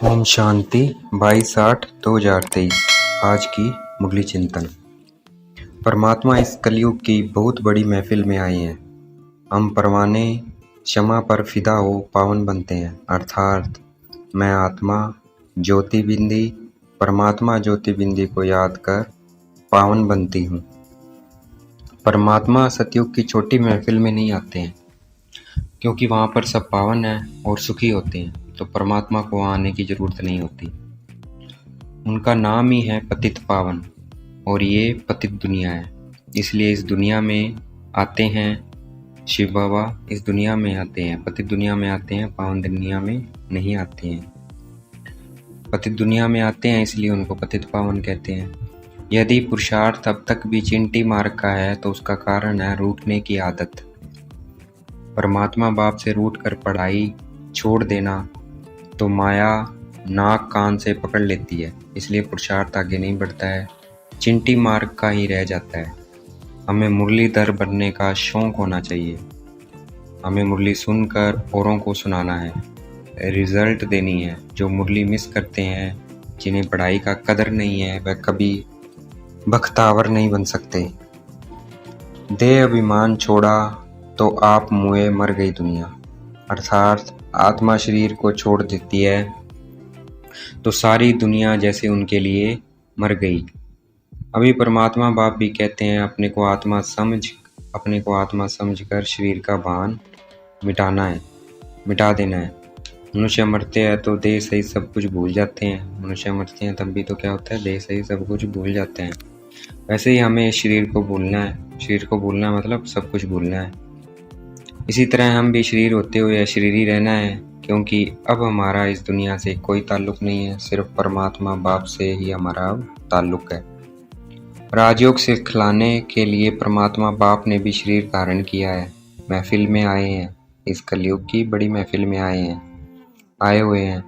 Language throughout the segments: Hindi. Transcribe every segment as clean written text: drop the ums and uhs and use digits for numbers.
ओम शांति 22/8/2023। आज की मुरली चिंतन। परमात्मा इस कलयुग की बहुत बड़ी महफिल में आए हैं। हम परवाने क्षमा पर फिदा हो पावन बनते हैं, अर्थात मैं आत्मा ज्योति बिंदी परमात्मा ज्योति बिंदी को याद कर पावन बनती हूँ। परमात्मा सतयुग की छोटी महफिल में नहीं आते हैं, क्योंकि वहाँ पर सब पावन हैं और सुखी होते हैं, तो परमात्मा को वहाँ आने की ज़रूरत नहीं होती। उनका नाम ही है पतित पावन, और ये पतित दुनिया है, इसलिए इस दुनिया में आते हैं। शिव बाबा इस दुनिया में आते हैं, पतित दुनिया में आते हैं, पावन दुनिया में नहीं आते हैं। पतित दुनिया में आते हैं इसलिए उनको पतित पावन कहते हैं। यदि पुरुषार्थ अब तक भी चिंटी मार्ग का है तो उसका कारण है रूठने की आदत। परमात्मा बाप से रूठ कर पढ़ाई छोड़ देना तो माया नाक कान से पकड़ लेती है, इसलिए पुरुषार्थ आगे नहीं बढ़ता है, चिंटी मार्ग का ही रह जाता है। हमें मुरलीधर बनने का शौक होना चाहिए। हमें मुरली सुनकर औरों को सुनाना है, रिजल्ट देनी है। जो मुरली मिस करते हैं, जिन्हें पढ़ाई का कदर नहीं है, वह कभी बख्तावर नहीं बन सकते। देह अभिमान छोड़ा तो आप मुए मर गई दुनिया, अर्थात आत्मा शरीर को छोड़ देती है तो सारी दुनिया जैसे उनके लिए मर गई। अभी परमात्मा बाप भी कहते हैं अपने को आत्मा समझ कर शरीर का भान मिटा देना है। मनुष्य मरते हैं तो देह सही सब कुछ भूल जाते हैं। मनुष्य मरते हैं तब भी तो क्या होता है, देह सही सब कुछ भूल जाते हैं। वैसे ही हमें शरीर को भूलना है। शरीर को भूलना मतलब सब कुछ भूलना है। इसी तरह हम भी शरीर होते हुए शरीर ही रहना है, क्योंकि अब हमारा इस दुनिया से कोई ताल्लुक नहीं है, सिर्फ परमात्मा बाप से ही हमारा अब ताल्लुक है। राजयोग सिखलाने के लिए परमात्मा बाप ने भी शरीर धारण किया है, महफिल में आए हैं, इस कलयुग की बड़ी महफिल में आए हुए हैं।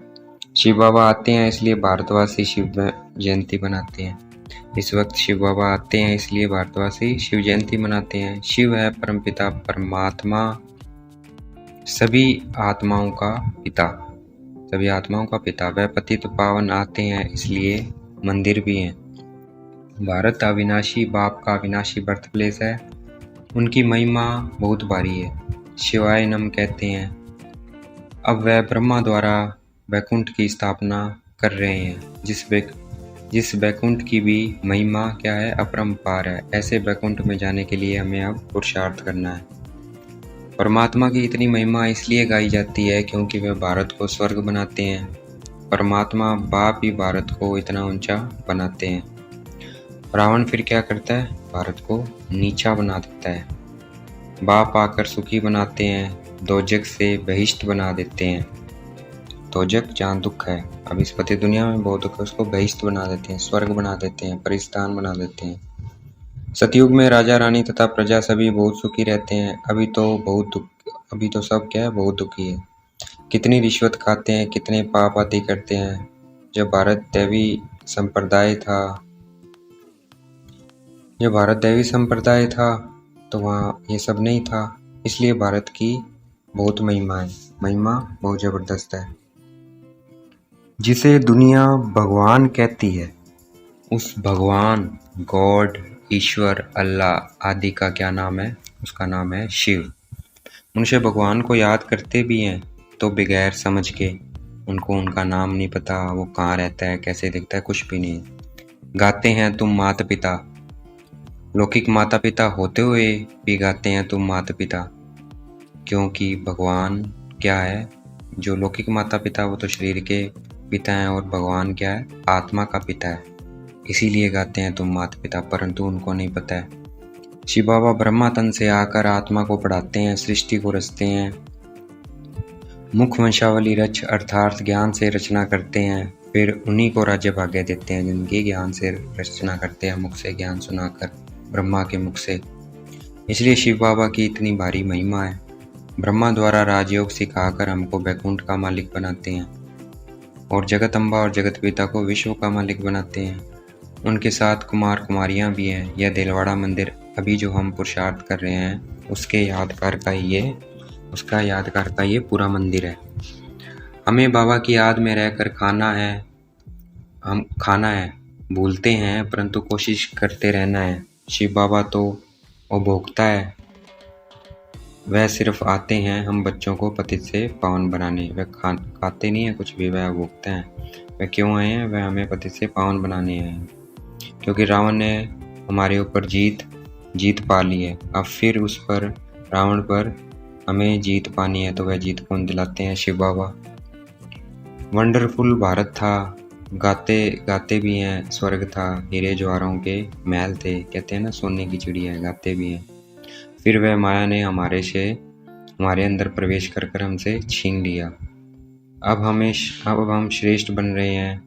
शिव बाबा आते हैं इसलिए भारतवासी शिव जयंती मनाते हैं। इस वक्त शिव बाबा आते हैं इसलिए भारतवासी शिव जयंती मनाते हैं। शिव है परमपिता परमात्मा, सभी आत्माओं का पिता। वह पतित पावन आते हैं इसलिए मंदिर भी हैं। भारत अविनाशी बाप का अविनाशी बर्थ प्लेस है। उनकी महिमा बहुत भारी है। शिवाय नम कहते हैं। अब वह ब्रह्मा द्वारा वैकुंठ की स्थापना कर रहे हैं, जिस वैकुंठ की भी महिमा क्या है, अपरंपार है। ऐसे वैकुंठ में जाने के लिए हमें अब पुरुषार्थ करना है। परमात्मा की इतनी महिमा इसलिए गाई जाती है क्योंकि वह भारत को स्वर्ग बनाते हैं। परमात्मा बाप ही भारत को इतना ऊंचा बनाते हैं। रावण फिर क्या करता है, भारत को नीचा बना देता है। बाप आकर सुखी बनाते हैं, दोजक से बहिष्ट बना देते हैं। दोजक जहाँ दुख है, अब इस पति दुनिया में बहुत दुख है, उसको बहिष्ट बना देते हैं, स्वर्ग बना देते हैं, परिस्थान बना देते हैं। सतयुग में राजा रानी तथा प्रजा सभी बहुत सुखी रहते हैं। अभी तो सब क्या है, बहुत दुखी है। कितनी रिश्वत खाते हैं, कितने पाप आदि करते हैं। जब भारत दैवी संप्रदाय था तो वहाँ ये सब नहीं था, इसलिए भारत की बहुत महिमा बहुत जबरदस्त है। जिसे दुनिया भगवान कहती है, उस भगवान, गॉड, ईश्वर, अल्लाह आदि का क्या नाम है, उसका नाम है शिव। मनुष्य भगवान को याद करते भी हैं तो बगैर समझ के, उनको उनका नाम नहीं पता, वो कहाँ रहता है, कैसे दिखता है, कुछ भी नहीं। गाते हैं तुम माता पिता, लौकिक माता पिता होते हुए भी गाते हैं तुम माता पिता, क्योंकि भगवान क्या है, जो लौकिक माता पिता वो तो शरीर के पिता हैं, और भगवान क्या है, आत्मा का पिता है, इसीलिए गाते हैं तुम माता पिता, परंतु उनको नहीं पता है। शिव बाबा ब्रह्मा तन से आकर आत्मा को पढ़ाते हैं, सृष्टि को रचते हैं, मुख वंशावली रच अर्थात ज्ञान से रचना करते हैं, फिर उन्हीं को राज्य भाग्य देते हैं जिनकी ज्ञान से रचना करते हैं, मुख से ज्ञान सुनाकर, ब्रह्मा के मुख से। इसलिए शिव बाबा की इतनी भारी महिमा है। ब्रह्मा द्वारा राजयोग सिखाकर हमको वैकुंठ का मालिक बनाते हैं, और जगत अम्बा और जगत पिता को विश्व का मालिक बनाते हैं। उनके साथ कुमार कुमारियां भी हैं। यह दिलवाड़ा मंदिर अभी जो हम पुरुषार्थ कर रहे हैं, उसका यादगार का ये पूरा मंदिर है। हमें बाबा की याद में रहकर खाना है, भूलते हैं परंतु कोशिश करते रहना है। शिव बाबा तो उपभोक्ता है, वह सिर्फ आते हैं हम बच्चों को पतित से पावन बनाने। वह खाते नहीं है कुछ भी, वह उपभोक्ता हैं। वह क्यों आए हैं? वह हमें पतित से पावन बनाने आए हैं, क्योंकि रावण ने हमारे ऊपर जीत पा ली है। अब फिर उस पर, रावण पर हमें जीत पानी है, तो वह जीत कौन दिलाते हैं? शिव बाबा। वंडरफुल भारत था, गाते गाते भी हैं, स्वर्ग था, हीरे जवाहरों के महल थे, कहते हैं ना सोने की चिड़िया, गाते भी हैं। फिर वह माया ने हमारे अंदर प्रवेश कर हमसे छीन लिया। अब हम श्रेष्ठ बन रहे हैं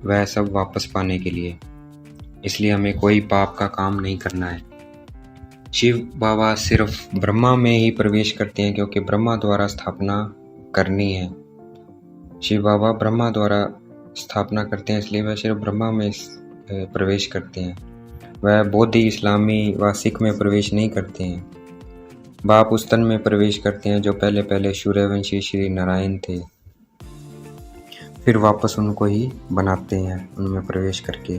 वह सब वापस पाने के लिए। इसलिए हमें कोई पाप का काम नहीं करना है। शिव बाबा सिर्फ ब्रह्मा में ही प्रवेश करते हैं, क्योंकि ब्रह्मा द्वारा स्थापना करनी है। शिव बाबा ब्रह्मा द्वारा स्थापना करते हैं, इसलिए वह सिर्फ ब्रह्मा में प्रवेश करते हैं। वह बौद्धी, इस्लामी व सिख में प्रवेश नहीं करते हैं। बाप उस तन में प्रवेश करते हैं जो पहले सूर्यवंशी श्री नारायण थे, फिर वापस उनको ही बनाते हैं उनमें प्रवेश करके।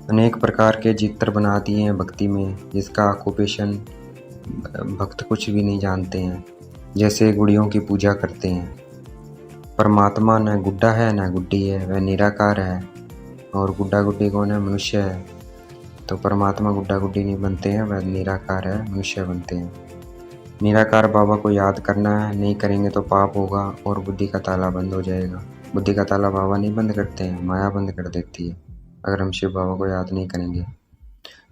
अनेक प्रकार के चित्र बना दिए हैं भक्ति में, जिसका ऑक्यूपेशन भक्त कुछ भी नहीं जानते हैं। जैसे गुड़ियों की पूजा करते हैं। परमात्मा न गुड्डा है न गुड्डी है, वह निराकार है। और गुड्डा गुड्डी कौन है? मनुष्य है। तो परमात्मा गुड्डा गुड्डी नहीं बनते हैं, वह निराकार है, मनुष्य बनते हैं। निराकार बाबा को याद करना है, नहीं करेंगे तो पाप होगा और बुद्धि का ताला बंद हो जाएगा। बुद्धि का ताला बाबा नहीं बंद करते हैं, माया बंद कर देती है अगर हम शिव बाबा को याद नहीं करेंगे।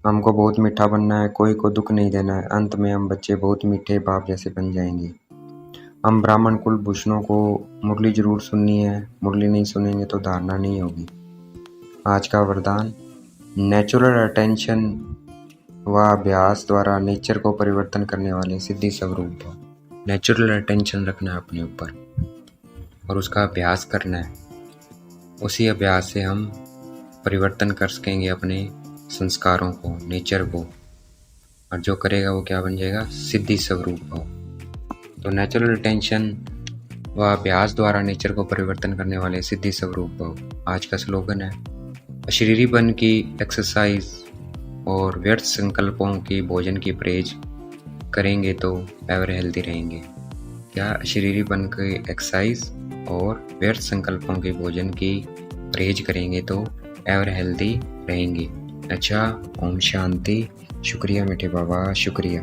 हमको बहुत मीठा बनना है, कोई को दुख नहीं देना है। अंत में हम बच्चे बहुत मीठे बाप जैसे बन जाएंगे। हम ब्राह्मण कुलभूषणों को मुरली जरूर सुननी है, मुरली नहीं सुनेंगे तो धारणा नहीं होगी। आज का वरदान, नेचुरल अटेंशन व अभ्यास द्वारा नेचर को परिवर्तन करने वाले सिद्धि स्वरूप हो। नेचुरल अटेंशन रखना है अपने ऊपर और उसका अभ्यास करना है। उसी अभ्यास से हम परिवर्तन कर सकेंगे अपने संस्कारों को, नेचर को, और जो करेगा वो क्या बन जाएगा? सिद्धि स्वरूप हो। तो नेचुरल अटेंशन व अभ्यास द्वारा नेचर को परिवर्तन करने वाले सिद्धि स्वरूप हो। आज का स्लोगन है, अशरीरीपन की एक्सरसाइज और व्यर्थ संकल्पों की भोजन की परहेज करेंगे तो एवर हेल्दी रहेंगे। क्या? अशरीरीपन की एक्सरसाइज और व्यर्थ संकल्पों के भोजन की परहेज करेंगे तो एवर हेल्दी रहेंगे। अच्छा, ओम शांति। शुक्रिया मीठे बाबा, शुक्रिया।